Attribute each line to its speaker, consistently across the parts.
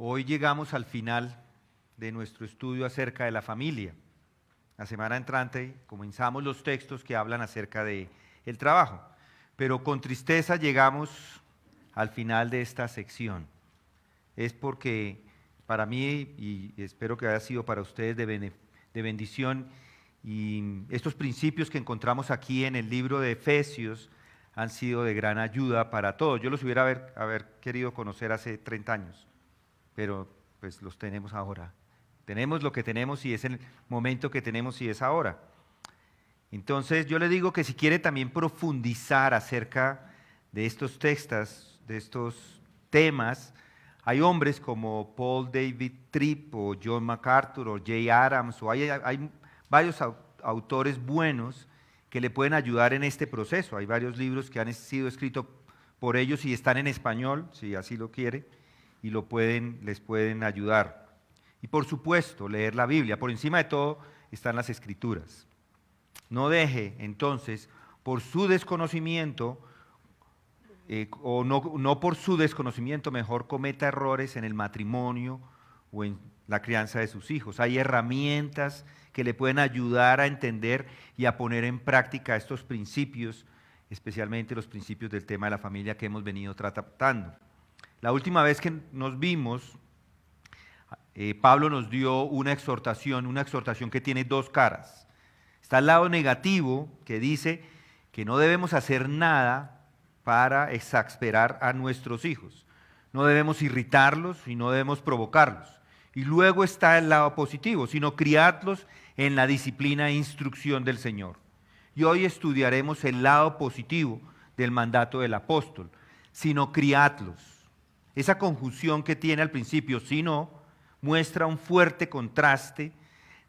Speaker 1: Hoy llegamos al final de nuestro estudio acerca de la familia. La semana entrante comenzamos los textos que hablan acerca del trabajo, pero con tristeza llegamos al final de esta sección. Es porque para mí, y espero que haya sido para ustedes de bendición, y estos principios que encontramos aquí en el libro de Efesios han sido de gran ayuda para todos. Yo los hubiera haber querido conocer hace 30 años, pero pues los tenemos ahora. Tenemos lo que tenemos y es el momento que tenemos y es ahora. Entonces yo le digo que si quiere también profundizar acerca de estos textos, de estos temas, hay hombres como Paul David Tripp o John MacArthur o Jay Adams, o hay varios autores buenos que le pueden ayudar en este proceso. Hay varios libros que han sido escritos por ellos y están en español, si así lo quiere, y les pueden ayudar. Y por supuesto, leer la Biblia. Por encima de todo están las Escrituras. No deje, entonces, por su desconocimiento, o no por su desconocimiento, mejor cometa errores en el matrimonio o en la crianza de sus hijos. Hay herramientas que le pueden ayudar a entender y a poner en práctica estos principios, especialmente los principios del tema de la familia que hemos venido tratando. La última vez que nos vimos, Pablo nos dio una exhortación que tiene dos caras. Está el lado negativo, que dice que no debemos hacer nada para exasperar a nuestros hijos. No debemos irritarlos y no debemos provocarlos. Y luego está el lado positivo, sino criarlos en la disciplina e instrucción del Señor. Y hoy estudiaremos el lado positivo del mandato del apóstol, sino criadlos. Esa conjunción que tiene al principio, sino, muestra un fuerte contraste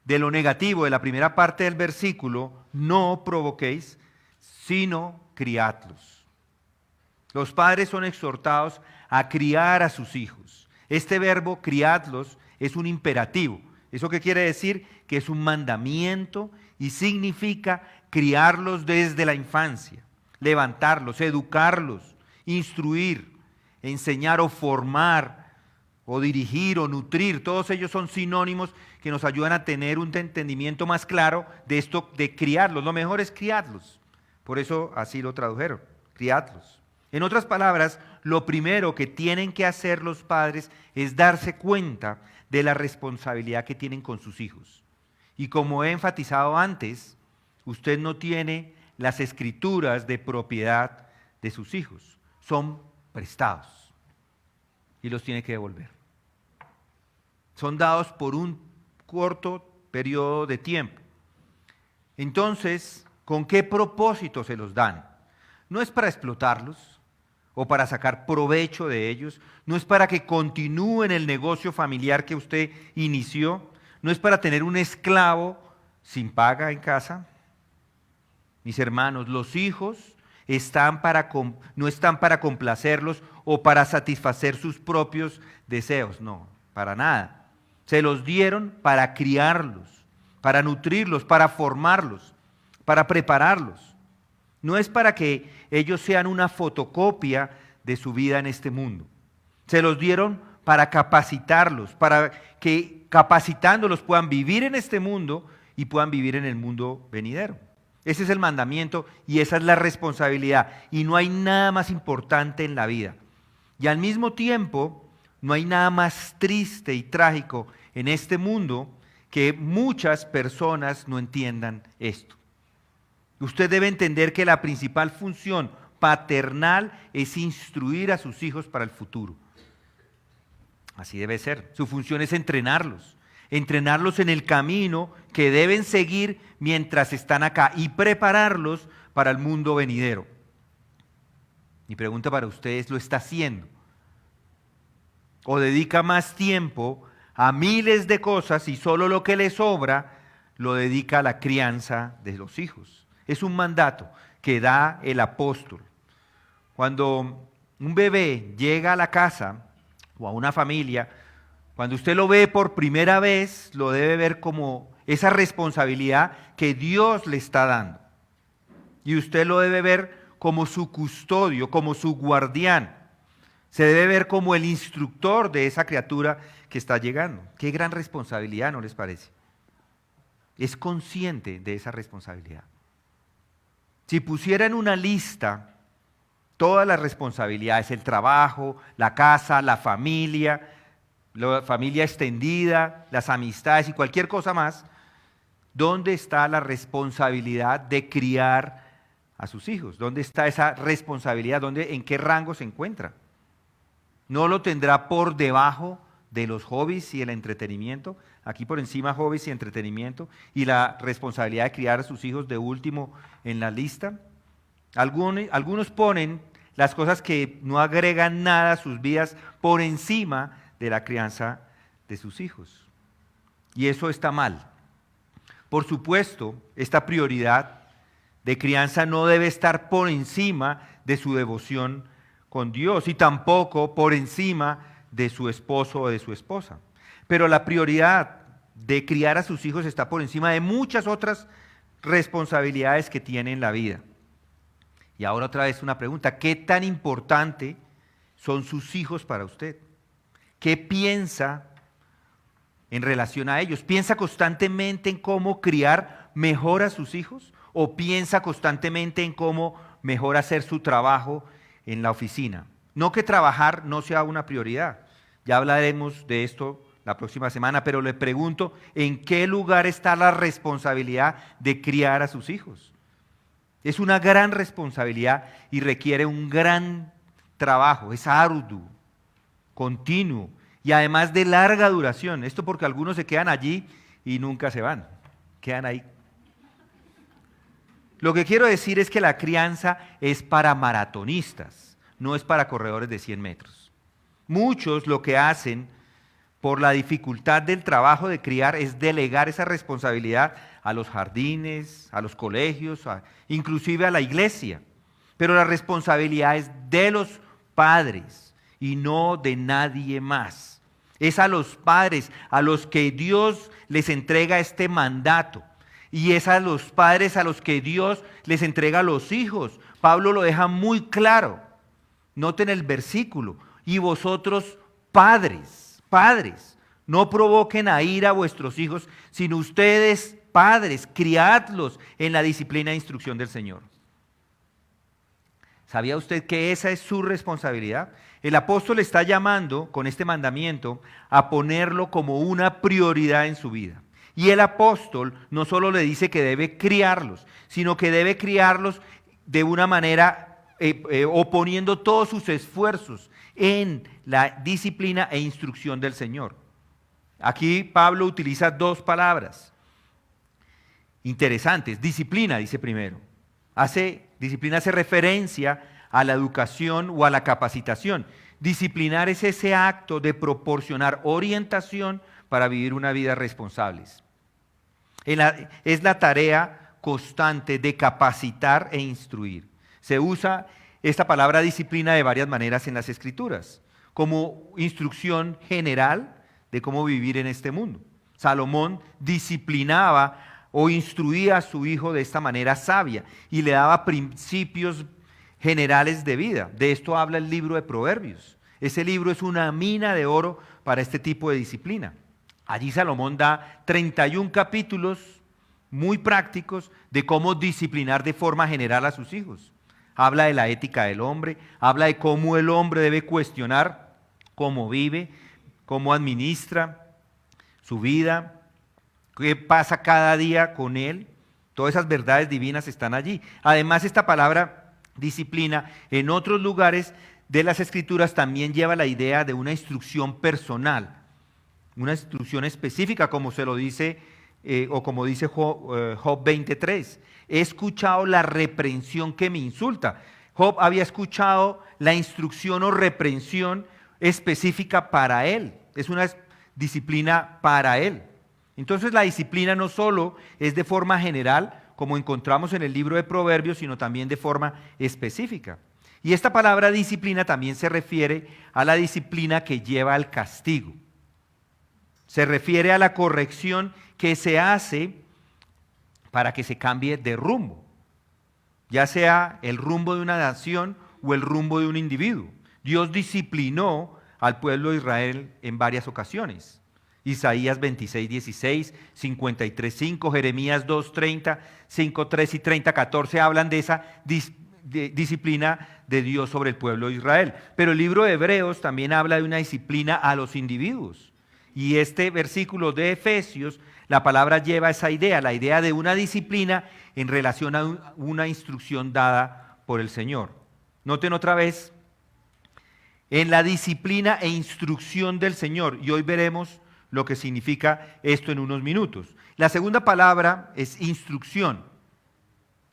Speaker 1: de lo negativo de la primera parte del versículo, no provoquéis, sino criadlos. Los padres son exhortados a criar a sus hijos. Este verbo, criadlos, es un imperativo. ¿Eso qué quiere decir? Que es un mandamiento y significa criarlos desde la infancia, levantarlos, educarlos, instruir, enseñar o formar, o dirigir o nutrir. Todos ellos son sinónimos que nos ayudan a tener un entendimiento más claro de esto de criarlos. Lo mejor es criarlos. Por eso así lo tradujeron, criarlos. En otras palabras, lo primero que tienen que hacer los padres es darse cuenta de la responsabilidad que tienen con sus hijos. Y como he enfatizado antes, usted no tiene las escrituras de propiedad de sus hijos. Son prestados y los tiene que devolver. Son dados por un corto periodo de tiempo. Entonces, ¿con qué propósito se los dan? No es para explotarlos o para sacar provecho de ellos, no es para que continúen el negocio familiar que usted inició, no es para tener un esclavo sin paga en casa. Mis hermanos, los hijos no están para complacerlos o para satisfacer sus propios deseos, no, para nada. Se los dieron para criarlos, para nutrirlos, para formarlos, para prepararlos. No es para que ellos sean una fotocopia de su vida en este mundo. Se los dieron para capacitarlos, para que capacitándolos puedan vivir en este mundo y puedan vivir en el mundo venidero. Ese es el mandamiento y esa es la responsabilidad. Y no hay nada más importante en la vida. Y al mismo tiempo, no hay nada más triste y trágico en este mundo que muchas personas no entiendan esto. Usted debe entender que la principal función paternal es instruir a sus hijos para el futuro. Así debe ser. Su función es entrenarlos en el camino que deben seguir mientras están acá y prepararlos para el mundo venidero. Mi pregunta para ustedes, ¿lo está haciendo? ¿O dedica más tiempo a miles de cosas y solo lo que le sobra lo dedica a la crianza de los hijos? Es un mandato que da el apóstol. Cuando un bebé llega a la casa o a una familia, cuando usted lo ve por primera vez, lo debe ver como esa responsabilidad que Dios le está dando. Y usted lo debe ver como su custodio, como su guardián. Se debe ver como el instructor de esa criatura que está llegando. Qué gran responsabilidad, ¿no les parece? Es consciente de esa responsabilidad. Si pusiera en una lista todas las responsabilidades, el trabajo, la casa, la familia extendida, las amistades y cualquier cosa más, ¿dónde está la responsabilidad de criar a sus hijos? ¿Dónde está esa responsabilidad? ¿En qué rango se encuentra? ¿No lo tendrá por debajo de los hobbies y el entretenimiento? Aquí por encima hobbies y entretenimiento, y la responsabilidad de criar a sus hijos de último en la lista. Algunos ponen las cosas que no agregan nada a sus vidas por encima de la crianza de sus hijos. Y eso está mal. Por supuesto, esta prioridad de crianza no debe estar por encima de su devoción con Dios y tampoco por encima de su esposo o de su esposa. Pero la prioridad de criar a sus hijos está por encima de muchas otras responsabilidades que tiene en la vida. Y ahora otra vez una pregunta: ¿qué tan importante son sus hijos para usted? ¿Qué piensa en relación a ellos? ¿Piensa constantemente en cómo criar mejor a sus hijos? ¿O piensa constantemente en cómo mejor hacer su trabajo en la oficina? No que trabajar no sea una prioridad, ya hablaremos de esto la próxima semana, pero le pregunto, ¿en qué lugar está la responsabilidad de criar a sus hijos? Es una gran responsabilidad y requiere un gran trabajo, es arduo, continuo y además de larga duración. Esto porque algunos se quedan allí y nunca se van, quedan ahí. Lo que quiero decir es que la crianza es para maratonistas, no es para corredores de 100 metros. Muchos lo que hacen por la dificultad del trabajo de criar es delegar esa responsabilidad a los jardines, a los colegios, inclusive a la iglesia. Pero la responsabilidad es de los padres y no de nadie más. Es a los padres a los que Dios les entrega este mandato. Y es a los padres a los que Dios les entrega a los hijos. Pablo lo deja muy claro. Noten el versículo. Y vosotros padres, no provoquen a ira a vuestros hijos, sino ustedes padres, criadlos en la disciplina e instrucción del Señor. ¿Sabía usted que esa es su responsabilidad? El apóstol está llamando con este mandamiento a ponerlo como una prioridad en su vida. Y el apóstol no solo le dice que debe criarlos, sino que debe criarlos de una manera o poniendo todos sus esfuerzos en la disciplina e instrucción del Señor. Aquí Pablo utiliza dos palabras interesantes. Disciplina, dice primero. Disciplina hace referencia a la educación o a la capacitación. Disciplinar es ese acto de proporcionar orientación para vivir una vida responsables. Es la tarea constante de capacitar e instruir. Se usa esta palabra disciplina de varias maneras en las Escrituras, como instrucción general de cómo vivir en este mundo. Salomón disciplinaba o instruía a su hijo de esta manera sabia y le daba principios generales de vida. De esto habla el libro de Proverbios. Ese libro es una mina de oro para este tipo de disciplina. Allí Salomón da 31 capítulos muy prácticos de cómo disciplinar de forma general a sus hijos. Habla de la ética del hombre, habla de cómo el hombre debe cuestionar cómo vive, cómo administra su vida, qué pasa cada día con él. Todas esas verdades divinas están allí. Además, esta palabra disciplina en otros lugares de las Escrituras también lleva la idea de una instrucción personal, una instrucción específica, como se lo dice o como dice Job 23. He escuchado la reprensión que me insulta. Job había escuchado la instrucción o reprensión específica para él. Es una disciplina para él. Entonces la disciplina no solo es de forma general, como encontramos en el libro de Proverbios, sino también de forma específica. Y esta palabra disciplina también se refiere a la disciplina que lleva al castigo. Se refiere a la corrección que se hace para que se cambie de rumbo, ya sea el rumbo de una nación o el rumbo de un individuo. Dios disciplinó al pueblo de Israel en varias ocasiones. Isaías 26:16, 53:5, Jeremías 2:30, 5:3 y 30:14 hablan de esa disciplina de Dios sobre el pueblo de Israel. Pero el libro de Hebreos también habla de una disciplina a los individuos. Y este versículo de Efesios, la palabra lleva esa idea, la idea de una disciplina en relación a una instrucción dada por el Señor. Noten otra vez, en la disciplina e instrucción del Señor, y hoy veremos lo que significa esto en unos minutos. La segunda palabra es instrucción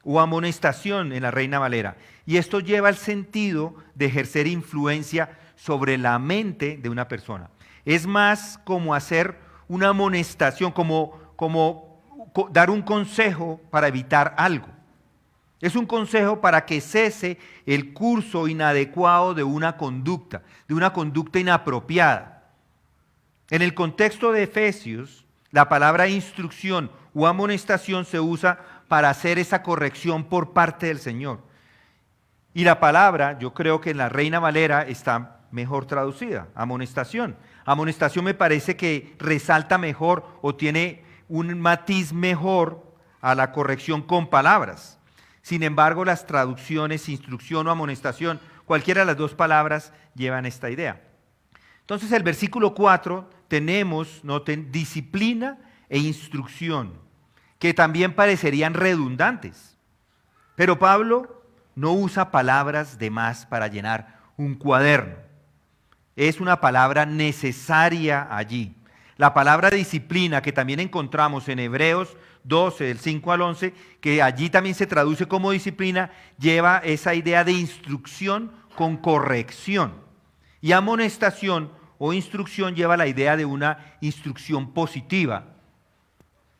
Speaker 1: o amonestación en la Reina Valera, y esto lleva al sentido de ejercer influencia sobre la mente de una persona. Es más como hacer una amonestación, como dar un consejo para evitar algo. Es un consejo para que cese el curso inadecuado de una conducta inapropiada. En el contexto de Efesios, la palabra instrucción o amonestación se usa para hacer esa corrección por parte del Señor. Y la palabra, yo creo que en la Reina Valera está mejor traducida, amonestación. Amonestación me parece que resalta mejor o tiene un matiz mejor a la corrección con palabras. Sin embargo, las traducciones, instrucción o amonestación, cualquiera de las dos palabras llevan esta idea. Entonces, el versículo 4 tenemos, noten, disciplina e instrucción, que también parecerían redundantes. Pero Pablo no usa palabras de más para llenar un cuaderno. Es una palabra necesaria allí. La palabra disciplina, que también encontramos en Hebreos 12, del 5 al 11, que allí también se traduce como disciplina, lleva esa idea de instrucción con corrección. Y amonestación o instrucción lleva la idea de una instrucción positiva.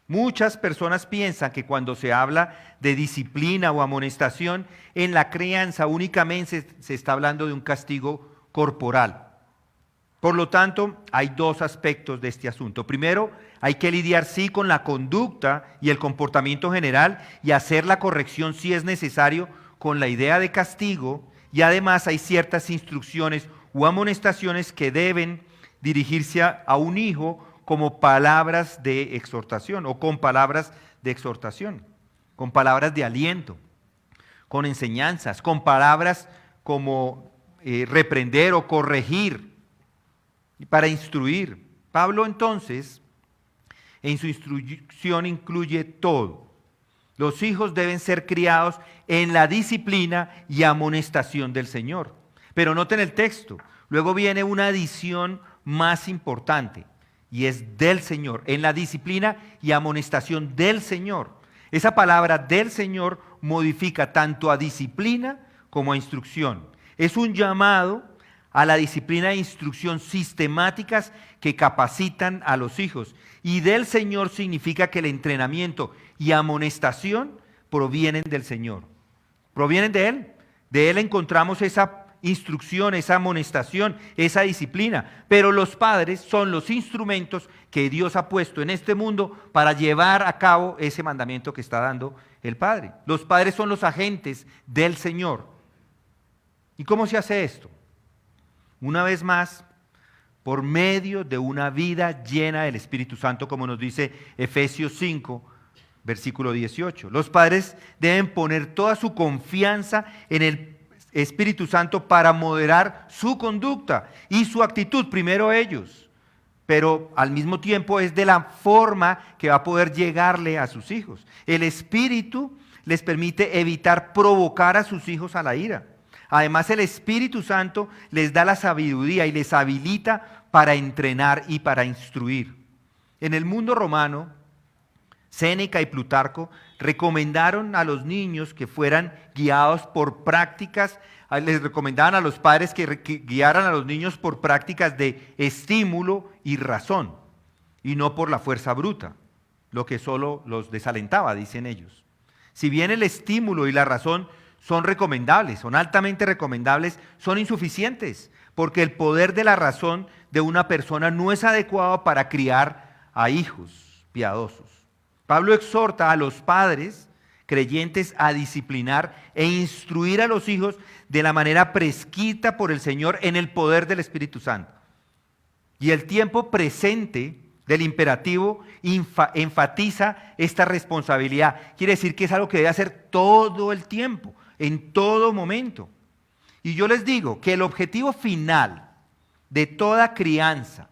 Speaker 1: Muchas personas piensan que cuando se habla de disciplina o amonestación, en la crianza únicamente se está hablando de un castigo corporal. Por lo tanto, hay dos aspectos de este asunto. Primero, hay que lidiar sí con la conducta y el comportamiento general y hacer la corrección si es necesario con la idea de castigo, y además hay ciertas instrucciones u amonestaciones que deben dirigirse a un hijo como palabras de exhortación o con palabras de exhortación, con palabras de aliento, con enseñanzas, con palabras como reprender o corregir, y para instruir. Pablo entonces, en su instrucción incluye todo. Los hijos deben ser criados en la disciplina y amonestación del Señor. Pero noten el texto, luego viene una adición más importante, y es del Señor, en la disciplina y amonestación del Señor. Esa palabra del Señor modifica tanto a disciplina como a instrucción. Es un llamado a la disciplina e instrucción sistemáticas que capacitan a los hijos. Y del Señor significa que el entrenamiento y amonestación provienen del Señor. Provienen de Él. De Él encontramos esa instrucción, esa amonestación, esa disciplina. Pero los padres son los instrumentos que Dios ha puesto en este mundo para llevar a cabo ese mandamiento que está dando el Padre. Los padres son los agentes del Señor. ¿Y cómo se hace esto? Una vez más, por medio de una vida llena del Espíritu Santo, como nos dice Efesios 5, versículo 18. Los padres deben poner toda su confianza en el Espíritu Santo para moderar su conducta y su actitud, primero ellos, pero al mismo tiempo es de la forma que va a poder llegarle a sus hijos. El Espíritu les permite evitar provocar a sus hijos a la ira. Además, el Espíritu Santo les da la sabiduría y les habilita para entrenar y para instruir. En el mundo romano, Séneca y Plutarco recomendaron a los niños que fueran guiados por prácticas, les recomendaban a los padres que guiaran a los niños por prácticas de estímulo y razón, y no por la fuerza bruta, lo que solo los desalentaba, dicen ellos. Si bien el estímulo y la razón son recomendables, son altamente recomendables, son insuficientes, porque el poder de la razón de una persona no es adecuado para criar a hijos piadosos. Pablo exhorta a los padres creyentes a disciplinar e instruir a los hijos de la manera prescrita por el Señor en el poder del Espíritu Santo. Y el tiempo presente del imperativo enfatiza esta responsabilidad. Quiere decir que es algo que debe hacer todo el tiempo, en todo momento. Y yo les digo que el objetivo final de toda crianza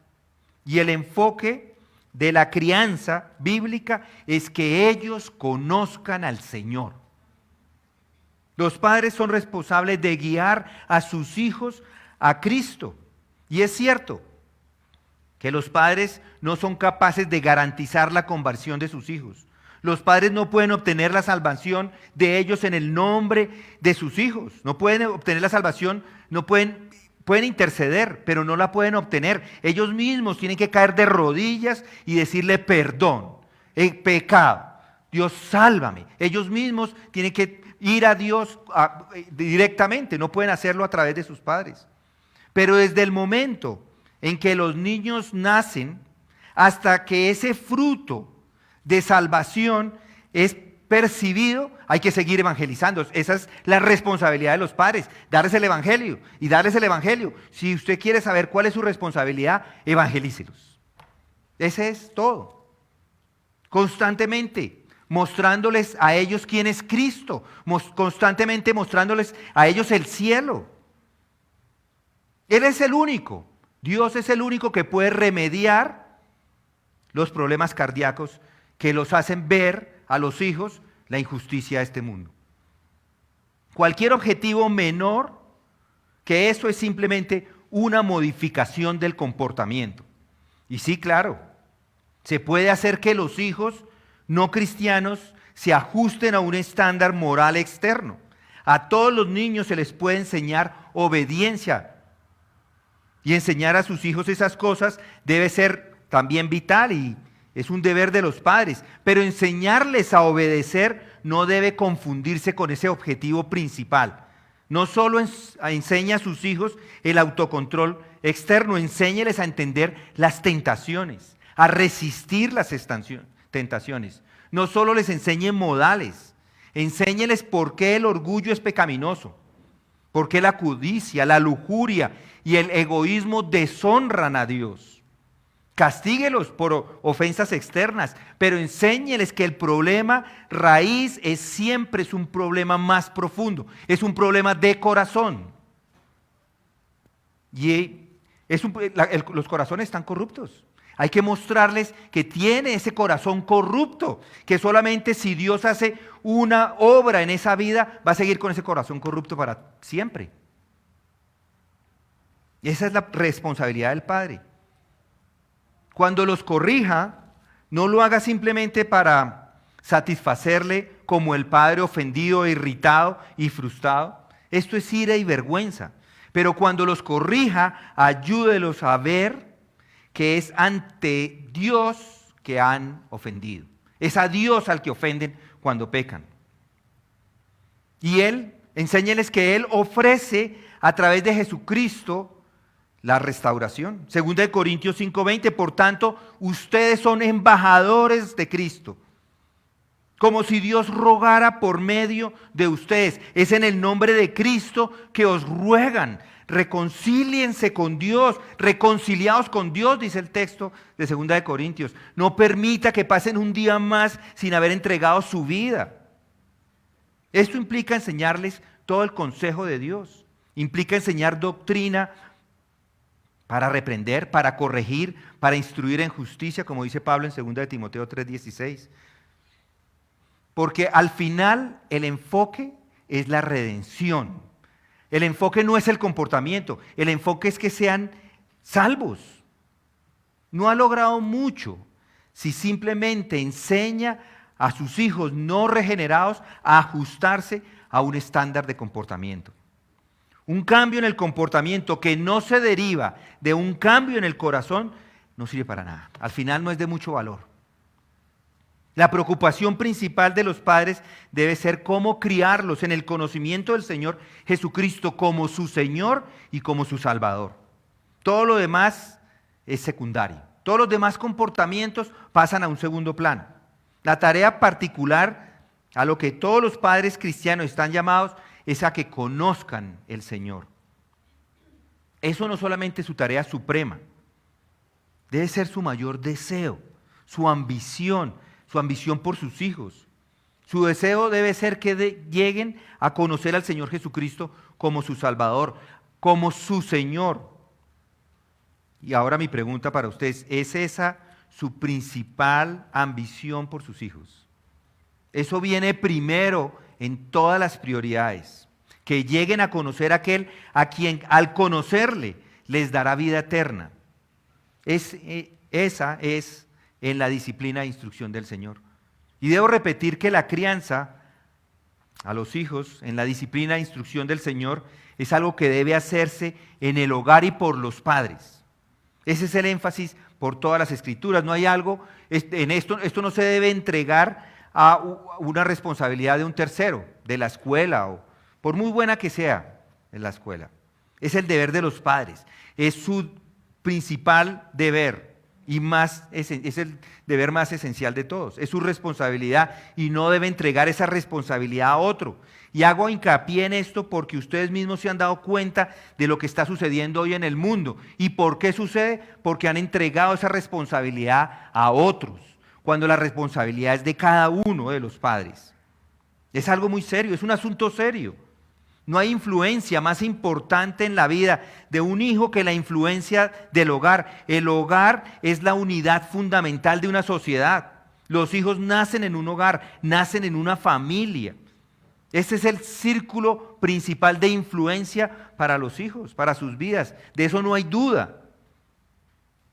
Speaker 1: y el enfoque de la crianza bíblica es que ellos conozcan al Señor. Los padres son responsables de guiar a sus hijos a Cristo. Y es cierto que los padres no son capaces de garantizar la conversión de sus hijos. Los padres no pueden obtener la salvación de ellos en el nombre de sus hijos. No pueden obtener la salvación, pueden interceder, pero no la pueden obtener. Ellos mismos tienen que caer de rodillas y decirle perdón, he pecado, Dios sálvame. Ellos mismos tienen que ir a Dios directamente, no pueden hacerlo a través de sus padres. Pero desde el momento en que los niños nacen, hasta que ese fruto de salvación es percibido, hay que seguir evangelizando. Esa es la responsabilidad de los padres, darles el evangelio y darles el evangelio. Si usted quiere saber cuál es su responsabilidad, evangelícelos. Ese es todo. Constantemente mostrándoles a ellos quién es Cristo, constantemente mostrándoles a ellos el cielo. Él es el único, Dios es el único que puede remediar los problemas cardíacos que los hacen ver a los hijos la injusticia de este mundo. Cualquier objetivo menor que eso es simplemente una modificación del comportamiento. Y sí, claro, se puede hacer que los hijos no cristianos se ajusten a un estándar moral externo. A todos los niños se les puede enseñar obediencia. Y enseñar a sus hijos esas cosas debe ser también vital y es un deber de los padres. Pero enseñarles a obedecer no debe confundirse con ese objetivo principal. No solo enseña a sus hijos el autocontrol externo, enséñeles a entender las tentaciones, a resistir las tentaciones. No solo les enseñe modales, enséñeles por qué el orgullo es pecaminoso, por qué la codicia, la lujuria y el egoísmo deshonran a Dios. Castíguelos por ofensas externas, pero enséñeles que el problema raíz siempre es un problema más profundo, es un problema de corazón. Y los corazones están corruptos. Hay que mostrarles que tiene ese corazón corrupto, que solamente si Dios hace una obra en esa vida, va a seguir con ese corazón corrupto para siempre. Esa es la responsabilidad del padre. Cuando los corrija, no lo haga simplemente para satisfacerle como el padre ofendido, irritado y frustrado. Esto es ira y vergüenza. Pero cuando los corrija, ayúdelos a ver que es ante Dios que han ofendido. Es a Dios al que ofenden cuando pecan. Y enséñeles que Él ofrece a través de Jesucristo la restauración. Segunda de Corintios 5:20, por tanto, ustedes son embajadores de Cristo, como si Dios rogara por medio de ustedes. Es en el nombre de Cristo que os ruegan. Reconcíliense con Dios, reconciliados con Dios, dice el texto de 2 de Corintios. No permita que pasen un día más sin haber entregado su vida. Esto implica enseñarles todo el consejo de Dios. Implica enseñar doctrina para reprender, para corregir, para instruir en justicia, como dice Pablo en 2 de Timoteo 3:16. Porque al final el enfoque es la redención. El enfoque no es el comportamiento, el enfoque es que sean salvos. No ha logrado mucho si simplemente enseña a sus hijos no regenerados a ajustarse a un estándar de comportamiento. Un cambio en el comportamiento que no se deriva de un cambio en el corazón no sirve para nada. Al final no es de mucho valor. La preocupación principal de los padres debe ser cómo criarlos en el conocimiento del Señor Jesucristo como su Señor y como su Salvador. Todo lo demás es secundario. Todos los demás comportamientos pasan a un segundo plano. La tarea particular A lo que todos los padres cristianos están llamados es a que conozcan el Señor. Eso no solamente es su tarea suprema, debe ser su mayor deseo, su ambición por sus hijos. Su deseo debe ser que lleguen a conocer al Señor Jesucristo como su Salvador, como su Señor. Y ahora mi pregunta para ustedes, ¿es esa su principal ambición por sus hijos? Eso viene primero en todas las prioridades, que lleguen a conocer a aquel a quien al conocerle les dará vida eterna. Esa es en la disciplina e instrucción del Señor. Y debo repetir que la crianza a los hijos en la disciplina e instrucción del Señor es algo que debe hacerse en el hogar y por los padres. Ese es el énfasis por todas las Escrituras. No hay algo, esto no se debe entregar a una responsabilidad de un tercero, de la escuela, o por muy buena que sea en la escuela. Es el deber de los padres, es su principal deber y es el deber más esencial de todos. Es su responsabilidad y no debe entregar esa responsabilidad a otro. Y hago hincapié en esto porque ustedes mismos se han dado cuenta de lo que está sucediendo hoy en el mundo. ¿Y por qué sucede? Porque han entregado esa responsabilidad a otros, cuando la responsabilidad es de cada uno de los padres. Es algo muy serio, es un asunto serio. No hay influencia más importante en la vida de un hijo que la influencia del hogar. El hogar es la unidad fundamental de una sociedad. Los hijos nacen en un hogar, nacen en una familia. Ese es el círculo principal de influencia para los hijos, para sus vidas. De eso no hay duda.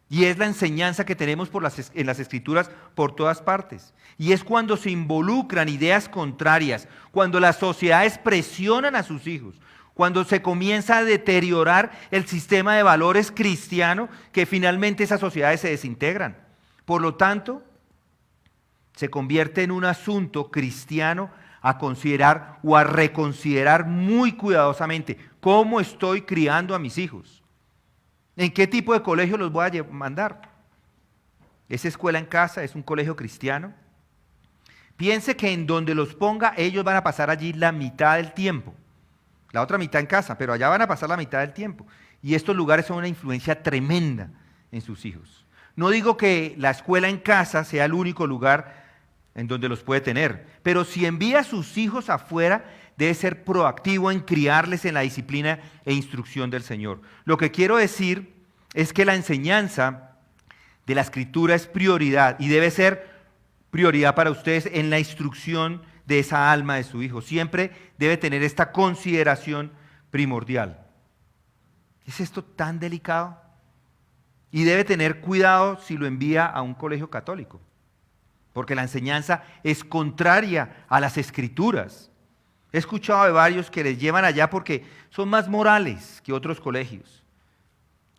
Speaker 1: Y es la enseñanza que tenemos en las Escrituras por todas partes. Y es cuando se involucran ideas contrarias, cuando las sociedades presionan a sus hijos, cuando se comienza a deteriorar el sistema de valores cristiano, que finalmente esas sociedades se desintegran. Por lo tanto, se convierte en un asunto cristiano a considerar o a reconsiderar muy cuidadosamente cómo estoy criando a mis hijos. ¿En qué tipo de colegio los voy a mandar? ¿Es escuela en casa? ¿Es un colegio cristiano? Piense que en donde los ponga, ellos van a pasar allí la mitad del tiempo. La otra mitad en casa, pero allá van a pasar la mitad del tiempo. Y estos lugares son una influencia tremenda en sus hijos. No digo que la escuela en casa sea el único lugar en donde los puede tener, pero si envía a sus hijos afuera, debe ser proactivo en criarles en la disciplina e instrucción del Señor. Lo que quiero decir es que la enseñanza de la Escritura es prioridad y debe ser prioridad para ustedes en la instrucción de esa alma de su hijo. Siempre debe tener esta consideración primordial. ¿Es esto tan delicado? Y debe tener cuidado si lo envía a un colegio católico, porque la enseñanza es contraria a las Escrituras. He escuchado de varios que les llevan allá porque son más morales que otros colegios.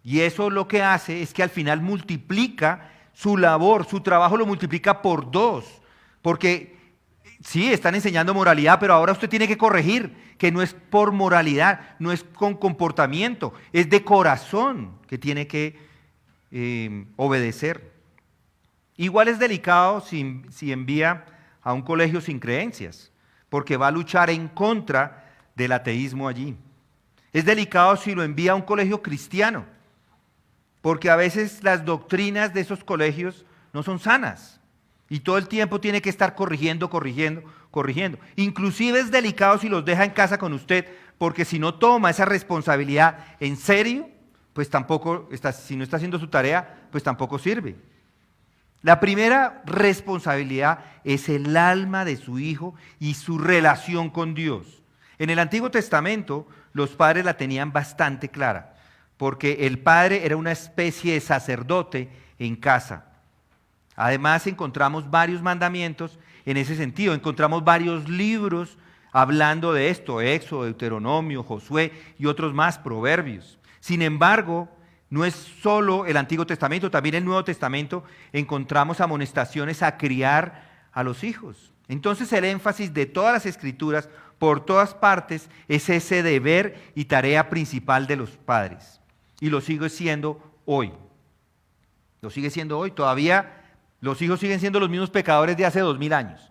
Speaker 1: Y eso lo que hace es que al final multiplica su labor, su trabajo lo multiplica por 2. Porque sí, están enseñando moralidad, pero ahora usted tiene que corregir que no es por moralidad, no es con comportamiento, es de corazón que tiene que obedecer. Igual es delicado si envía a un colegio sin creencias, porque va a luchar en contra del ateísmo allí. Es delicado si lo envía a un colegio cristiano, porque a veces las doctrinas de esos colegios no son sanas y todo el tiempo tiene que estar corrigiendo. Inclusive es delicado si los deja en casa con usted, porque si no toma esa responsabilidad en serio, pues tampoco, si no está haciendo su tarea, pues tampoco sirve. La primera responsabilidad es el alma de su hijo y su relación con Dios. En el Antiguo Testamento los padres la tenían bastante clara, porque el padre era una especie de sacerdote en casa. Además encontramos varios mandamientos en ese sentido, encontramos varios libros hablando de esto, Éxodo, Deuteronomio, Josué y otros más, Proverbios. Sin embargo, no es solo el Antiguo Testamento, también en el Nuevo Testamento encontramos amonestaciones a criar a los hijos. Entonces el énfasis de todas las Escrituras, por todas partes, es ese deber y tarea principal de los padres. Y lo sigue siendo hoy. Lo sigue siendo hoy. Todavía los hijos siguen siendo los mismos pecadores de hace 2000 años.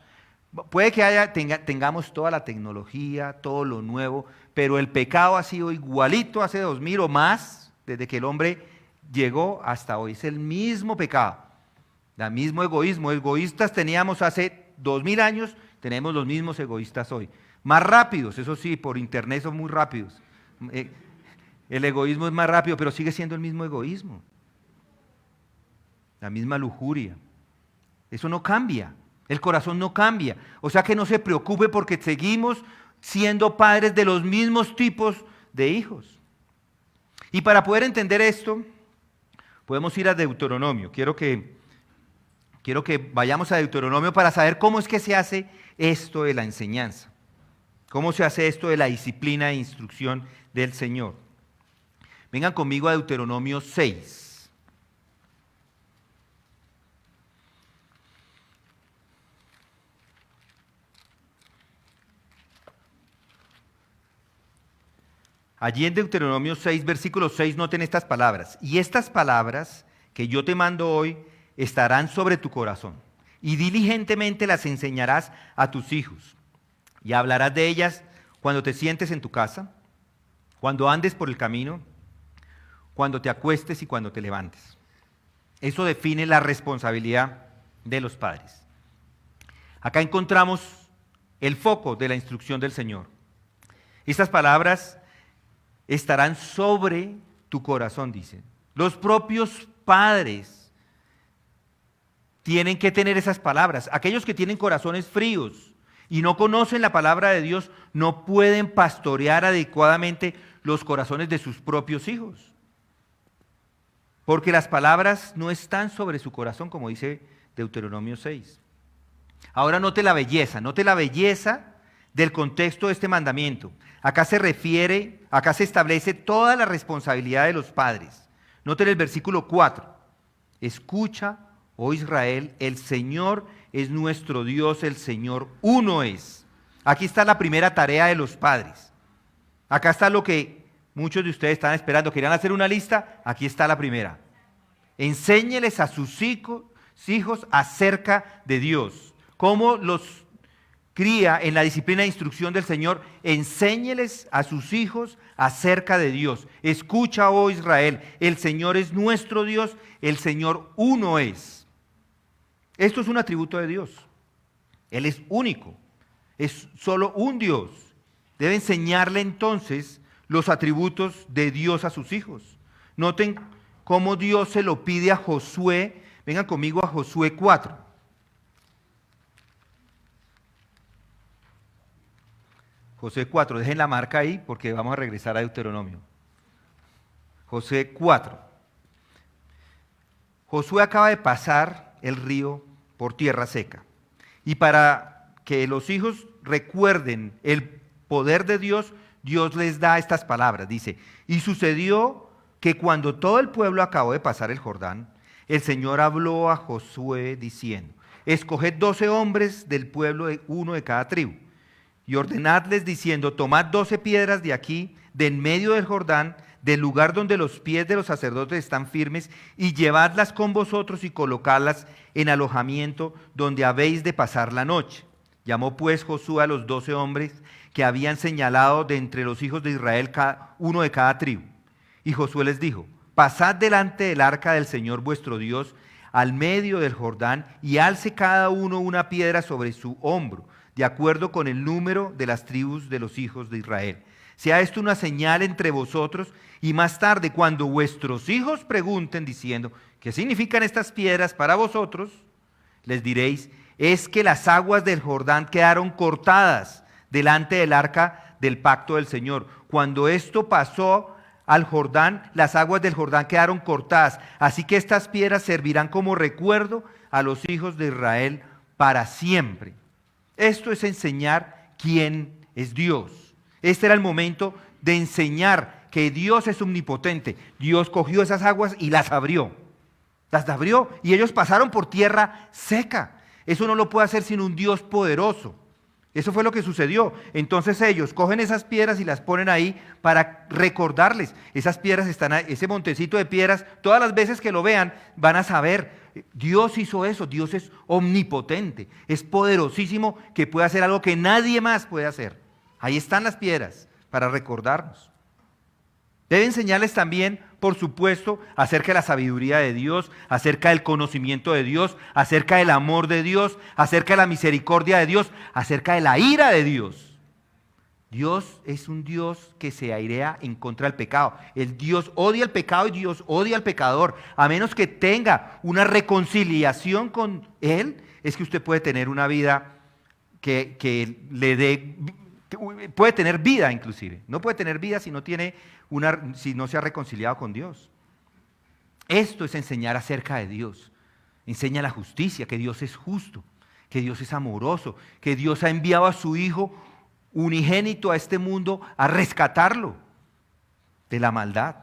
Speaker 1: Puede que tengamos toda la tecnología, todo lo nuevo, pero el pecado ha sido igualito hace 2000 o más, desde que el hombre llegó hasta hoy. Es el mismo pecado, el mismo egoísmo. Egoístas teníamos hace 2000 años, tenemos los mismos egoístas hoy. Más rápidos, eso sí, por internet son muy rápidos. El egoísmo es más rápido, pero sigue siendo el mismo egoísmo. La misma lujuria. Eso no cambia. El corazón no cambia. O sea que no se preocupe porque seguimos siendo padres de los mismos tipos de hijos. Y para poder entender esto, podemos ir a Deuteronomio. Quiero que vayamos a Deuteronomio para saber cómo es que se hace esto de la enseñanza. Cómo se hace esto de la disciplina e instrucción del Señor. Vengan conmigo a Deuteronomio 6. Allí en Deuteronomio 6, versículo 6, noten estas palabras. Y estas palabras que yo te mando hoy estarán sobre tu corazón, y diligentemente las enseñarás a tus hijos, y hablarás de ellas cuando te sientes en tu casa, cuando andes por el camino, cuando te acuestes y cuando te levantes. Eso define la responsabilidad de los padres. Acá encontramos el foco de la instrucción del Señor. Estas palabras estarán sobre tu corazón, dicen. Los propios padres tienen que tener esas palabras. Aquellos que tienen corazones fríos y no conocen la palabra de Dios no pueden pastorear adecuadamente los corazones de sus propios hijos. Porque las palabras no están sobre su corazón, como dice Deuteronomio 6. Ahora note la belleza del contexto de este mandamiento. Acá se establece toda la responsabilidad de los padres. Noten el versículo 4. Escucha, oh Israel, el Señor es nuestro Dios, el Señor uno es. Aquí está la primera tarea de los padres. Acá está lo que muchos de ustedes están esperando. ¿Querían hacer una lista? Aquí está la primera. Enséñeles a sus hijos acerca de Dios. ¿Cómo los cría en la disciplina e instrucción del Señor? Enséñeles a sus hijos acerca de Dios. Escucha, oh Israel, el Señor es nuestro Dios, el Señor uno es. Esto es un atributo de Dios. Él es único, es solo un Dios. Debe enseñarle entonces los atributos de Dios a sus hijos. Noten cómo Dios se lo pide a Josué. Vengan conmigo a Josué 4. Josué 4, dejen la marca ahí porque vamos a regresar a Deuteronomio. Josué 4. Josué acaba de pasar el río por tierra seca. Y para que los hijos recuerden el poder de Dios, Dios les da estas palabras. Dice, y sucedió que cuando todo el pueblo acabó de pasar el Jordán, el Señor habló a Josué diciendo, escoged 12 hombres del pueblo, uno de cada tribu, y ordenadles diciendo, tomad 12 piedras de aquí, de en medio del Jordán, del lugar donde los pies de los sacerdotes están firmes, y llevadlas con vosotros y colocadlas en alojamiento donde habéis de pasar la noche. Llamó pues Josué a los 12 hombres que habían señalado de entre los hijos de Israel, uno de cada tribu. Y Josué les dijo, pasad delante del arca del Señor vuestro Dios al medio del Jordán, y alce cada uno una piedra sobre su hombro, de acuerdo con el número de las tribus de los hijos de Israel. Sea esto una señal entre vosotros, y más tarde, cuando vuestros hijos pregunten diciendo, ¿qué significan estas piedras para vosotros? Les diréis, es que las aguas del Jordán quedaron cortadas delante del arca del pacto del Señor. Cuando esto pasó al Jordán, las aguas del Jordán quedaron cortadas. Así que estas piedras servirán como recuerdo a los hijos de Israel para siempre. Esto es enseñar quién es Dios. Este era el momento de enseñar que Dios es omnipotente. Dios cogió esas aguas y las abrió. Las abrió y ellos pasaron por tierra seca. Eso no lo puede hacer sino un Dios poderoso. Eso fue lo que sucedió. Entonces ellos cogen esas piedras y las ponen ahí para recordarles. Esas piedras están ahí, ese montecito de piedras, todas las veces que lo vean van a saber, Dios hizo eso, Dios es omnipotente, es poderosísimo, que puede hacer algo que nadie más puede hacer. Ahí están las piedras para recordarnos. Debe enseñarles también, por supuesto, acerca de la sabiduría de Dios, acerca del conocimiento de Dios, acerca del amor de Dios, acerca de la misericordia de Dios, acerca de la ira de Dios. Dios es un Dios que se airea en contra del pecado. El Dios odia el pecado y Dios odia al pecador. A menos que tenga una reconciliación con Él, es que usted puede tener una vida que le dé, puede tener vida inclusive. No puede tener vida si no se ha reconciliado con Dios. Esto es enseñar acerca de Dios. Enseña la justicia, que Dios es justo, que Dios es amoroso, que Dios ha enviado a su Hijo unigénito a este mundo a rescatarlo de la maldad.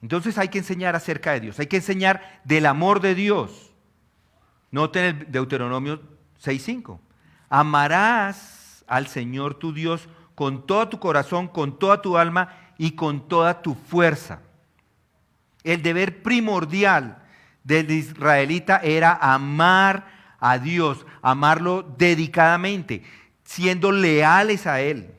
Speaker 1: Entonces hay que enseñar acerca de Dios, hay que enseñar del amor de Dios. Noten el Deuteronomio 6:5. Amarás al Señor tu Dios con todo tu corazón, con toda tu alma y con toda tu fuerza. El deber primordial del israelita era amar a Dios, amarlo dedicadamente, siendo leales a Él,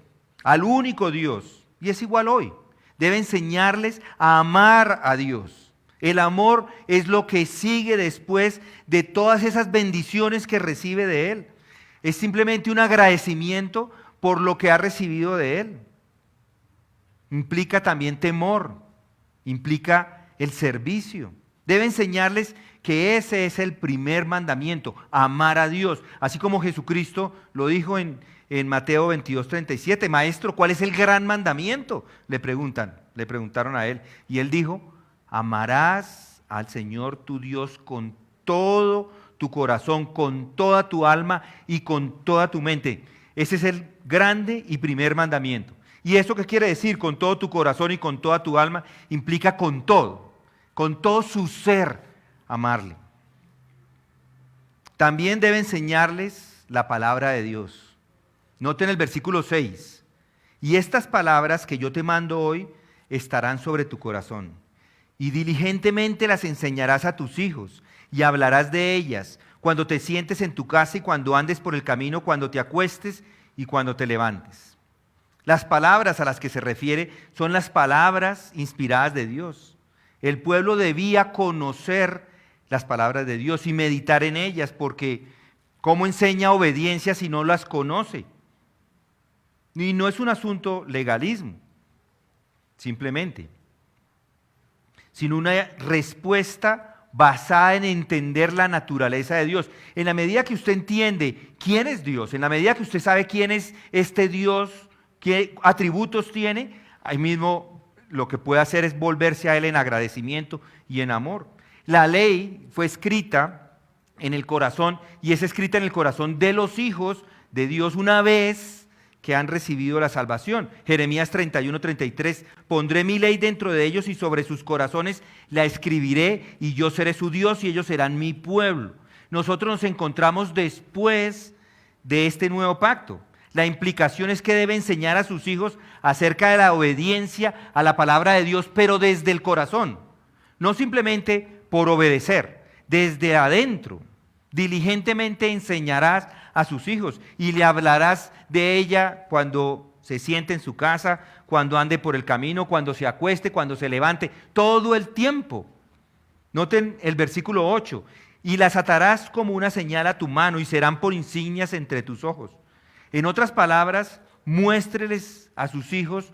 Speaker 1: al único Dios. Y es igual hoy. Debe enseñarles a amar a Dios. El amor es lo que sigue después de todas esas bendiciones que recibe de Él. Es simplemente un agradecimiento por lo que ha recibido de Él. Implica también temor, implica el servicio. Debe enseñarles que ese es el primer mandamiento, amar a Dios. Así como Jesucristo lo dijo en Mateo 22:37, Maestro, ¿cuál es el gran mandamiento? Le preguntaron a Él. Y Él dijo, amarás al Señor tu Dios con todo tu corazón, con toda tu alma y con toda tu mente. Ese es el grande y primer mandamiento. ¿Y eso qué quiere decir? Con todo tu corazón y con toda tu alma, implica con todo su ser, amarle. También debe enseñarles la palabra de Dios. Noten el versículo 6. Y estas palabras que yo te mando hoy estarán sobre tu corazón. Y diligentemente las enseñarás a tus hijos y hablarás de ellas cuando te sientes en tu casa y cuando andes por el camino, cuando te acuestes y cuando te levantes. Las palabras a las que se refiere son las palabras inspiradas de Dios. El pueblo debía conocer las palabras de Dios y meditar en ellas, porque ¿cómo enseña obediencia si no las conoce? Y no es un asunto legalismo, simplemente, sino una respuesta basada en entender la naturaleza de Dios. En la medida que usted entiende quién es Dios, en la medida que usted sabe quién es este Dios, qué atributos tiene, ahí mismo lo que puede hacer es volverse a Él en agradecimiento y en amor. La ley fue escrita en el corazón y es escrita en el corazón de los hijos de Dios una vez que han recibido la salvación. Jeremías 31:33, pondré mi ley dentro de ellos y sobre sus corazones la escribiré y yo seré su Dios y ellos serán mi pueblo. Nosotros nos encontramos después de este nuevo pacto. La implicación es que debe enseñar a sus hijos acerca de la obediencia a la palabra de Dios, pero desde el corazón, no simplemente por obedecer, desde adentro. Diligentemente enseñarás a sus hijos y le hablarás de ella cuando se siente en su casa, cuando ande por el camino, cuando se acueste, cuando se levante, todo el tiempo. Noten el versículo 8, y las atarás como una señal a tu mano y serán por insignias entre tus ojos. En otras palabras, muéstreles a sus hijos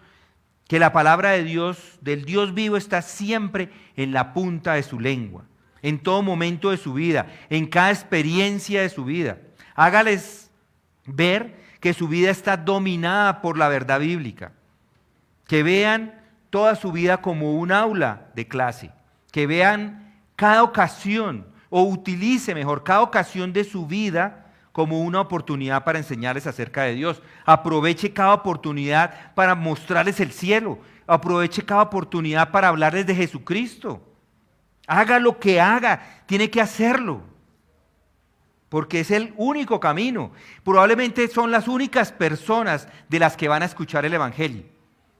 Speaker 1: que la palabra de Dios, del Dios vivo, está siempre en la punta de su lengua, en todo momento de su vida, en cada experiencia de su vida. Hágales ver que su vida está dominada por la verdad bíblica, que vean toda su vida como un aula de clase, que vean cada ocasión, o utilice mejor cada ocasión de su vida como una oportunidad para enseñarles acerca de Dios. Aproveche cada oportunidad para mostrarles el cielo, aproveche cada oportunidad para hablarles de Jesucristo. Haga lo que haga, tiene que hacerlo. porque es el único camino. Probablemente son las únicas personas de las que van a escuchar el Evangelio.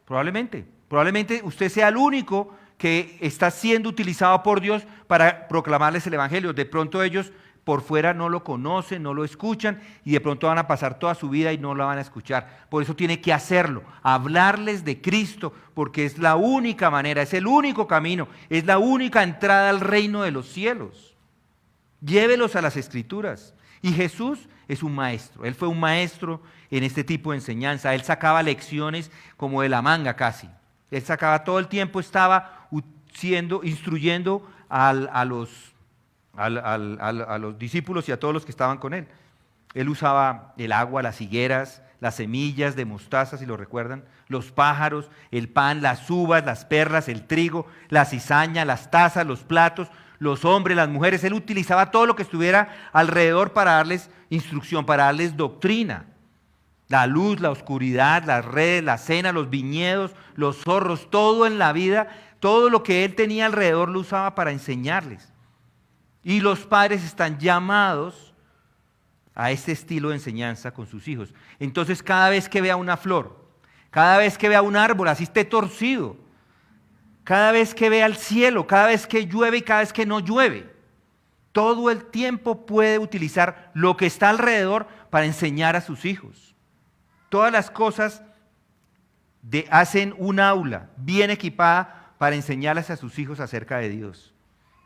Speaker 1: Probablemente usted sea el único que está siendo utilizado por Dios para proclamarles el Evangelio. De pronto ellos por fuera no lo conocen, no lo escuchan y de pronto van a pasar toda su vida y no la van a escuchar. Por eso tiene que hacerlo, hablarles de Cristo, porque es la única manera, es el único camino, es la única entrada al reino de los cielos. Llévelos a las Escrituras. Y Jesús es un maestro, Él fue un maestro en este tipo de enseñanza. Él sacaba lecciones como de la manga casi. Él sacaba todo el tiempo, estaba instruyendo a los discípulos y a todos los que estaban con Él. Él usaba el agua, las higueras, las semillas de mostaza, si lo recuerdan, los pájaros, el pan, las uvas, las perlas, el trigo, la cizaña, las tazas, los platos, los hombres, las mujeres. Él utilizaba todo lo que estuviera alrededor para darles instrucción, para darles doctrina. La luz, la oscuridad, las redes, la cena, los viñedos, los zorros, todo en la vida, todo lo que él tenía alrededor lo usaba para enseñarles. Y los padres están llamados a este estilo de enseñanza con sus hijos. Entonces, cada vez que vea una flor, cada vez que vea un árbol, así esté torcido, cada vez que vea el cielo, cada vez que llueve y cada vez que no llueve, todo el tiempo puede utilizar lo que está alrededor para enseñar a sus hijos. Todas las cosas hacen un aula bien equipada para enseñarles a sus hijos acerca de Dios.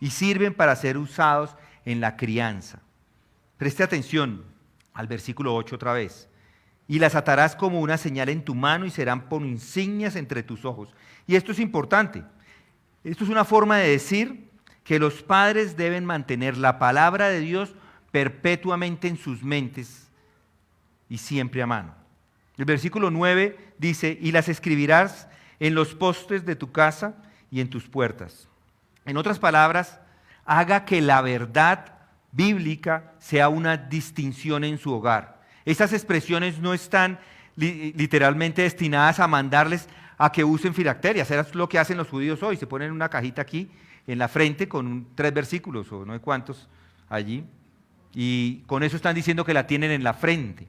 Speaker 1: Y sirven para ser usados en la crianza. Preste atención al versículo 8 otra vez. Y las atarás como una señal en tu mano y serán por insignias entre tus ojos. Y esto es importante. Esto es una forma de decir que los padres deben mantener la palabra de Dios perpetuamente en sus mentes y siempre a mano. El versículo 9 dice, y las escribirás en los postes de tu casa y en tus puertas. En otras palabras, haga que la verdad bíblica sea una distinción en su hogar. Esas expresiones no están literalmente destinadas a mandarles a que usen filacterias. Eso es lo que hacen los judíos hoy. Se ponen una cajita aquí en la frente con 3 versículos o no sé cuántos allí. Y con eso están diciendo que la tienen en la frente.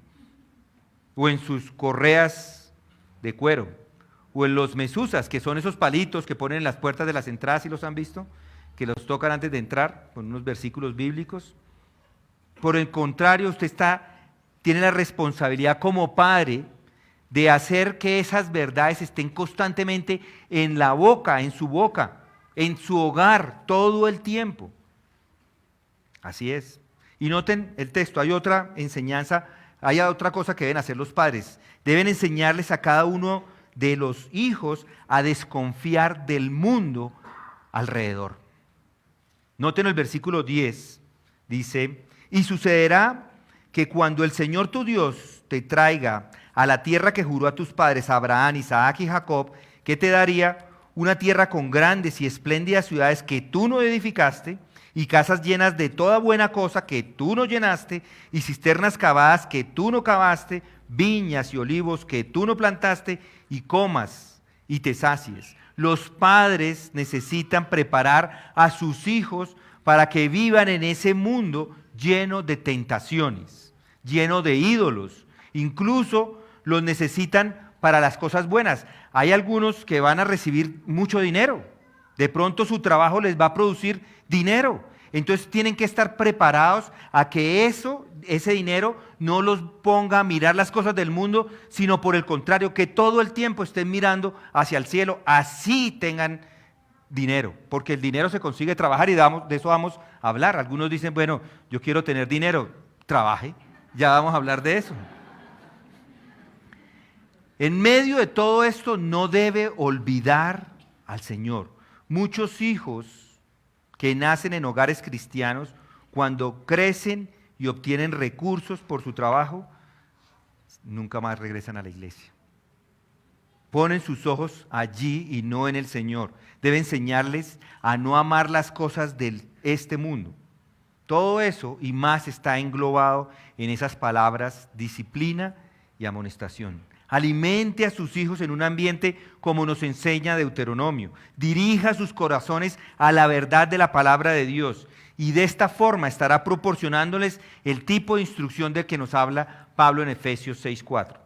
Speaker 1: O en sus correas de cuero. O en los mesuzas, que son esos palitos que ponen en las puertas de las entradas, ¿sí los han visto? Que los tocan antes de entrar, con unos versículos bíblicos. Por el contrario, usted tiene la responsabilidad como padre de hacer que esas verdades estén constantemente en la boca, en su hogar, todo el tiempo. Así es. Y noten el texto, hay otra enseñanza, hay otra cosa que deben hacer los padres. Deben enseñarles a cada uno de los hijos a desconfiar del mundo alrededor. Noten el versículo 10, dice, y sucederá que cuando el Señor tu Dios te traiga a la tierra que juró a tus padres, Abraham, Isaac y Jacob, que te daría una tierra con grandes y espléndidas ciudades que tú no edificaste, y casas llenas de toda buena cosa que tú no llenaste, y cisternas cavadas que tú no cavaste, viñas y olivos que tú no plantaste, y comas y te sacies. Los padres necesitan preparar a sus hijos para que vivan en ese mundo lleno de tentaciones, lleno de ídolos. Incluso los necesitan para las cosas buenas. Hay algunos que van a recibir mucho dinero. De pronto su trabajo les va a producir dinero. Entonces tienen que estar preparados a que ese dinero no los ponga a mirar las cosas del mundo, sino por el contrario, que todo el tiempo estén mirando hacia el cielo, así tengan dinero, porque el dinero se consigue trabajar y de eso vamos a hablar. Algunos dicen, bueno, yo quiero tener dinero, trabaje, ya vamos a hablar de eso. En medio de todo esto no debe olvidar al Señor. Muchos hijos que nacen en hogares cristianos, cuando crecen y obtienen recursos por su trabajo, nunca más regresan a la iglesia. Ponen sus ojos allí y no en el Señor. Debe enseñarles a no amar las cosas de este mundo. Todo eso y más está englobado en esas palabras, disciplina y amonestación. Alimente a sus hijos en un ambiente como nos enseña Deuteronomio. Dirija sus corazones a la verdad de la palabra de Dios y de esta forma estará proporcionándoles el tipo de instrucción del que nos habla Pablo en Efesios 6:4.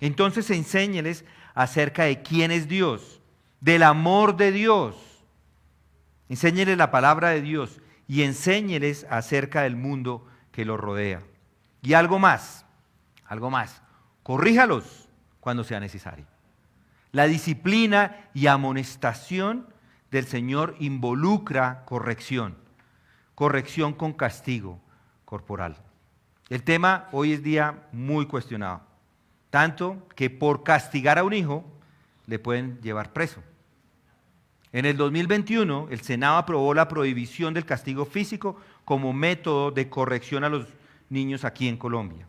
Speaker 1: Entonces enséñeles acerca de quién es Dios, del amor de Dios. Enséñeles la palabra de Dios y enséñeles acerca del mundo que los rodea. Y algo más, corríjalos cuando sea necesario. La disciplina y amonestación del Señor involucra corrección con castigo corporal. El tema hoy es día muy cuestionado, tanto que por castigar a un hijo le pueden llevar preso. En el 2021, el Senado aprobó la prohibición del castigo físico como método de corrección a los niños aquí en Colombia.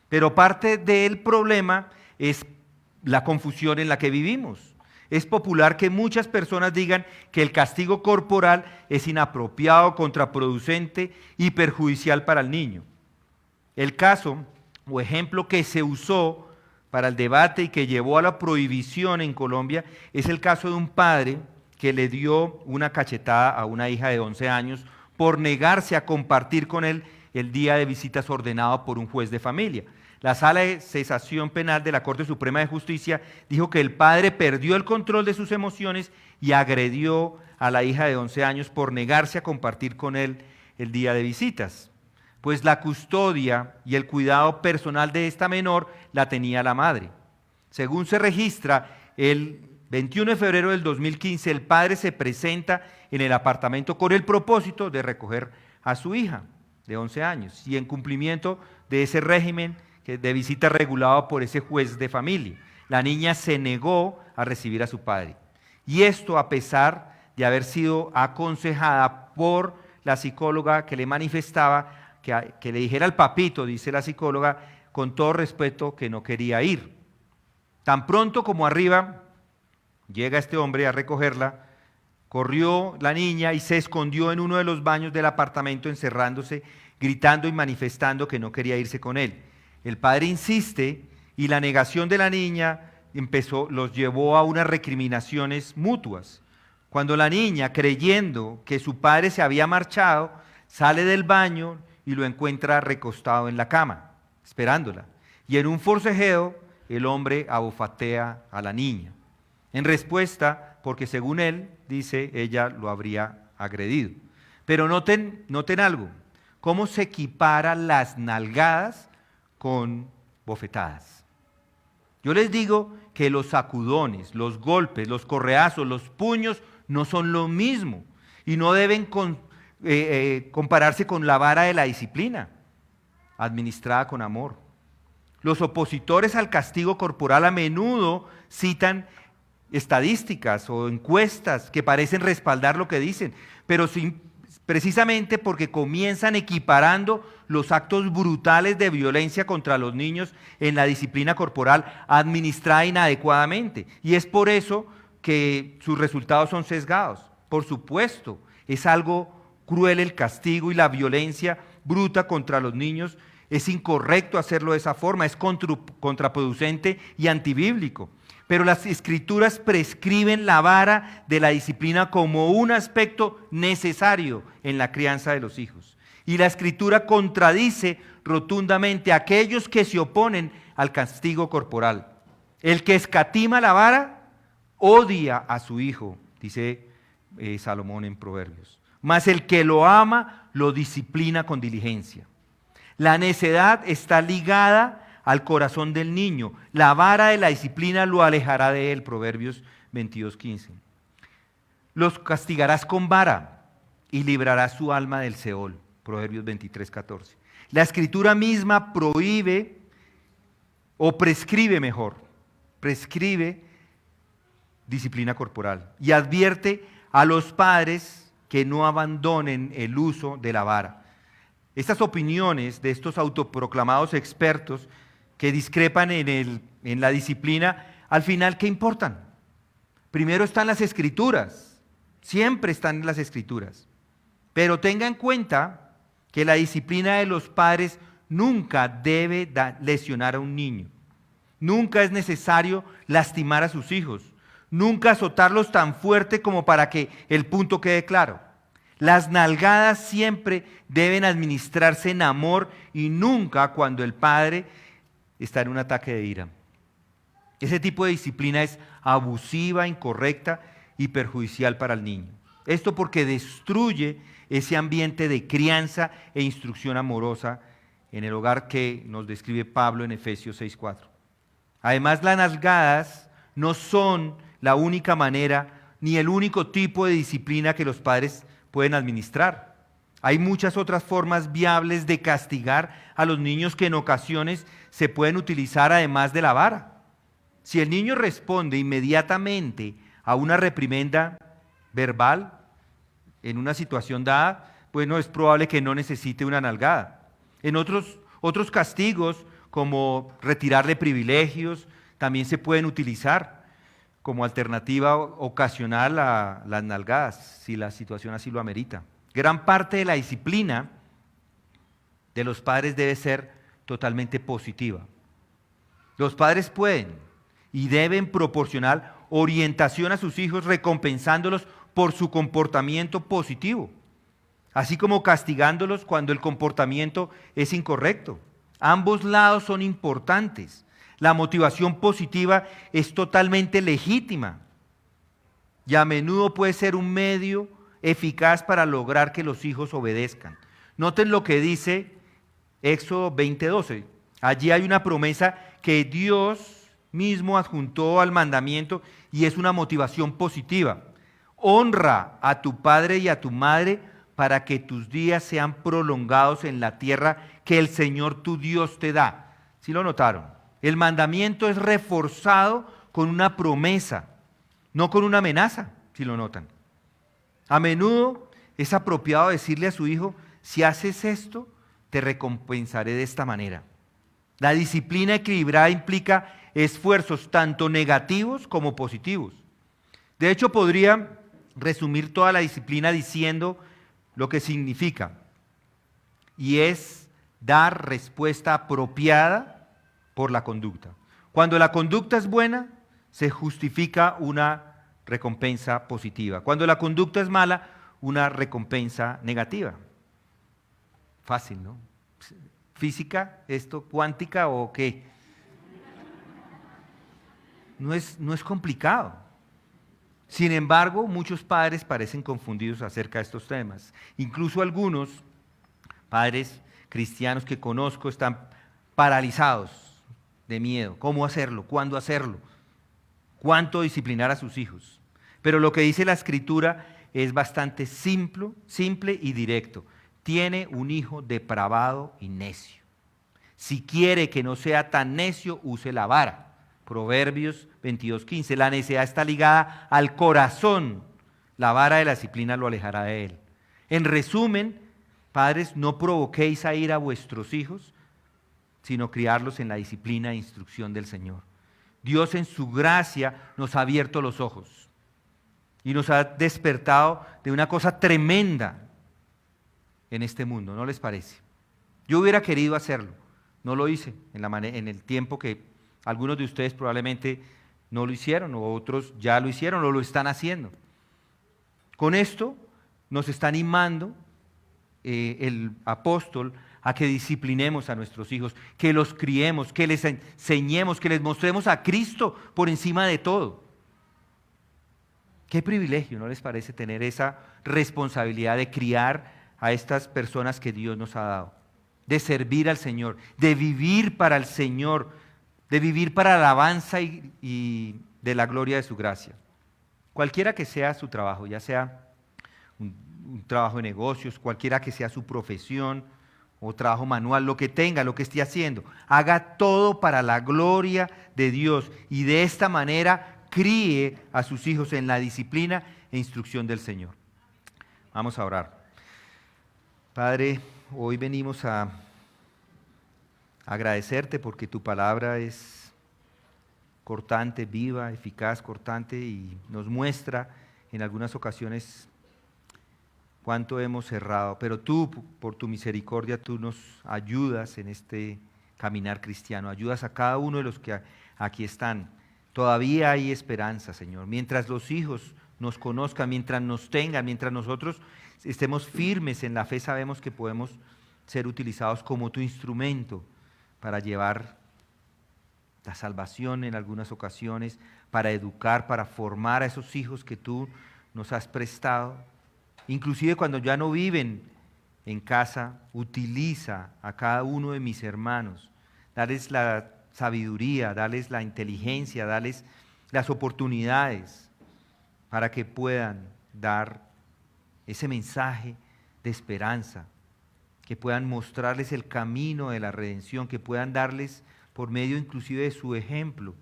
Speaker 1: Pero parte del problema es la confusión en la que vivimos. Es popular que muchas personas digan que el castigo corporal es inapropiado, contraproducente y perjudicial para el niño. El caso o ejemplo que se usó para el debate y que llevó a la prohibición en Colombia es el caso de un padre que le dio una cachetada a una hija de 11 años por negarse a compartir con él el día de visitas ordenado por un juez de familia. La Sala de Cesación Penal de la Corte Suprema de Justicia dijo que el padre perdió el control de sus emociones y agredió a la hija de 11 años por negarse a compartir con él el día de visitas. Pues la custodia y el cuidado personal de esta menor la tenía la madre. Según se registra, el 21 de febrero del 2015, el padre se presenta en el apartamento con el propósito de recoger a su hija de 11 años y en cumplimiento de ese régimen de visita regulado por ese juez de familia. La niña se negó a recibir a su padre. Y esto a pesar de haber sido aconsejada por la psicóloga que le manifestaba que le dijera al papito, dice la psicóloga, con todo respeto, que no quería ir. Tan pronto como arriba llega este hombre a recogerla, corrió la niña y se escondió en uno de los baños del apartamento encerrándose, gritando y manifestando que no quería irse con él. El padre insiste y la negación de la niña los llevó a unas recriminaciones mutuas. Cuando la niña, creyendo que su padre se había marchado, sale del baño y lo encuentra recostado en la cama, esperándola. Y en un forcejeo, el hombre abofetea a la niña. En respuesta, porque según él, dice, ella lo habría agredido. Pero noten algo, cómo se equiparan las nalgadas con bofetadas. Yo les digo que los sacudones, los golpes, los correazos, los puños no son lo mismo y no deben compararse con la vara de la disciplina, administrada con amor. Los opositores al castigo corporal a menudo citan estadísticas o encuestas que parecen respaldar lo que dicen, pero precisamente porque comienzan equiparando los actos brutales de violencia contra los niños en la disciplina corporal administrada inadecuadamente. Y es por eso que sus resultados son sesgados. Por supuesto, es algo cruel el castigo y la violencia bruta contra los niños. Es incorrecto hacerlo de esa forma, es contraproducente y antibíblico. Pero las Escrituras prescriben la vara de la disciplina como un aspecto necesario en la crianza de los hijos. Y la Escritura contradice rotundamente a aquellos que se oponen al castigo corporal. El que escatima la vara odia a su hijo, dice Salomón en Proverbios. Mas el que lo ama lo disciplina con diligencia. La necedad está ligada al corazón del niño. La vara de la disciplina lo alejará de él, Proverbios 22:15. Los castigarás con vara y librarás su alma del Seol, Proverbios 23:14. La Escritura misma prohíbe o prescribe disciplina corporal y advierte a los padres que no abandonen el uso de la vara. Estas opiniones de estos autoproclamados expertos que discrepan en la disciplina, al final, ¿qué importan? Primero están las Escrituras, siempre están en las Escrituras. Pero tenga en cuenta que la disciplina de los padres nunca debe lesionar a un niño. Nunca es necesario lastimar a sus hijos. Nunca azotarlos tan fuerte como para que el punto quede claro. Las nalgadas siempre deben administrarse en amor y nunca cuando el padre está en un ataque de ira. Ese tipo de disciplina es abusiva, incorrecta y perjudicial para el niño. Esto porque destruye ese ambiente de crianza e instrucción amorosa en el hogar que nos describe Pablo en Efesios 6:4. Además, las nalgadas no son la única manera ni el único tipo de disciplina que los padres pueden administrar. Hay muchas otras formas viables de castigar a los niños que en ocasiones se pueden utilizar además de la vara. Si el niño responde inmediatamente a una reprimenda verbal en una situación dada, pues no es probable que no necesite una nalgada. En otros castigos, como retirarle privilegios, también se pueden utilizar como alternativa ocasional a las nalgadas, si la situación así lo amerita. Gran parte de la disciplina de los padres debe ser totalmente positiva. Los padres pueden y deben proporcionar orientación a sus hijos recompensándolos por su comportamiento positivo, así como castigándolos cuando el comportamiento es incorrecto. Ambos lados son importantes. La motivación positiva es totalmente legítima y a menudo puede ser un medio eficaz para lograr que los hijos obedezcan. Noten lo que dice Éxodo 20:12. Allí hay una promesa que Dios mismo adjuntó al mandamiento y es una motivación positiva. Honra a tu padre y a tu madre para que tus días sean prolongados en la tierra que el Señor tu Dios te da. ¿Sí lo notaron? El mandamiento es reforzado con una promesa, no con una amenaza, si lo notan. A menudo es apropiado decirle a su hijo, si haces esto, te recompensaré de esta manera. La disciplina equilibrada implica esfuerzos tanto negativos como positivos. De hecho, podría resumir toda la disciplina diciendo lo que significa, y es dar respuesta apropiada por la conducta. Cuando la conducta es buena, se justifica una recompensa positiva. Cuando la conducta es mala, una recompensa negativa. Fácil, ¿no? ¿Física, esto, cuántica o qué? No es complicado. Sin embargo, muchos padres parecen confundidos acerca de estos temas. Incluso algunos padres cristianos que conozco están paralizados de miedo. ¿Cómo hacerlo? ¿Cuándo hacerlo? ¿Cuánto disciplinar a sus hijos? Pero lo que dice la Escritura es bastante simple y directo. Tiene un hijo depravado y necio. Si quiere que no sea tan necio, use la vara. Proverbios 22:15. La necedad está ligada al corazón. La vara de la disciplina lo alejará de él. En resumen, padres, no provoquéis a ira a vuestros hijos, sino criarlos en la disciplina e instrucción del Señor. Dios en su gracia nos ha abierto los ojos y nos ha despertado de una cosa tremenda en este mundo, ¿no les parece? Yo hubiera querido hacerlo, no lo hice en el tiempo que algunos de ustedes probablemente no lo hicieron, o otros ya lo hicieron o lo están haciendo. Con esto nos está animando el apóstol a que disciplinemos a nuestros hijos, que los criemos, que les enseñemos, que les mostremos a Cristo por encima de todo. Qué privilegio, ¿no les parece tener esa responsabilidad de criar a estas personas que Dios nos ha dado? De servir al Señor, de vivir para el Señor, de vivir para la alabanza y de la gloria de su gracia. Cualquiera que sea su trabajo, ya sea un trabajo de negocios, cualquiera que sea su profesión o trabajo manual, lo que tenga, lo que esté haciendo, haga todo para la gloria de Dios y de esta manera críe a sus hijos en la disciplina e instrucción del Señor. Vamos a orar. Padre, hoy venimos a agradecerte porque tu palabra es cortante, viva, eficaz, cortante y nos muestra en algunas ocasiones cuánto hemos errado, pero tú, por tu misericordia, tú nos ayudas en este caminar cristiano, ayudas a cada uno de los que aquí están. Todavía hay esperanza, Señor. Mientras los hijos nos conozcan, mientras nos tengan, mientras nosotros estemos firmes en la fe, sabemos que podemos ser utilizados como tu instrumento para llevar la salvación en algunas ocasiones, para educar, para formar a esos hijos que tú nos has prestado. Inclusive cuando ya no viven en casa, utiliza a cada uno de mis hermanos, darles la sabiduría, darles la inteligencia, darles las oportunidades para que puedan dar ese mensaje de esperanza, que puedan mostrarles el camino de la redención, que puedan darles por medio inclusive de su ejemplo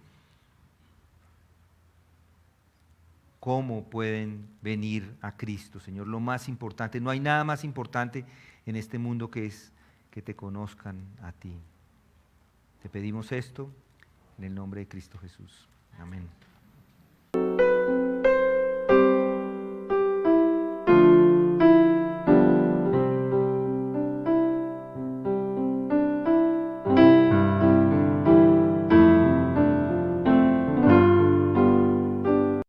Speaker 1: cómo pueden venir a Cristo, Señor. Lo más importante, no hay nada más importante en este mundo que es que te conozcan a ti. Te pedimos esto en el nombre de Cristo Jesús. Amén.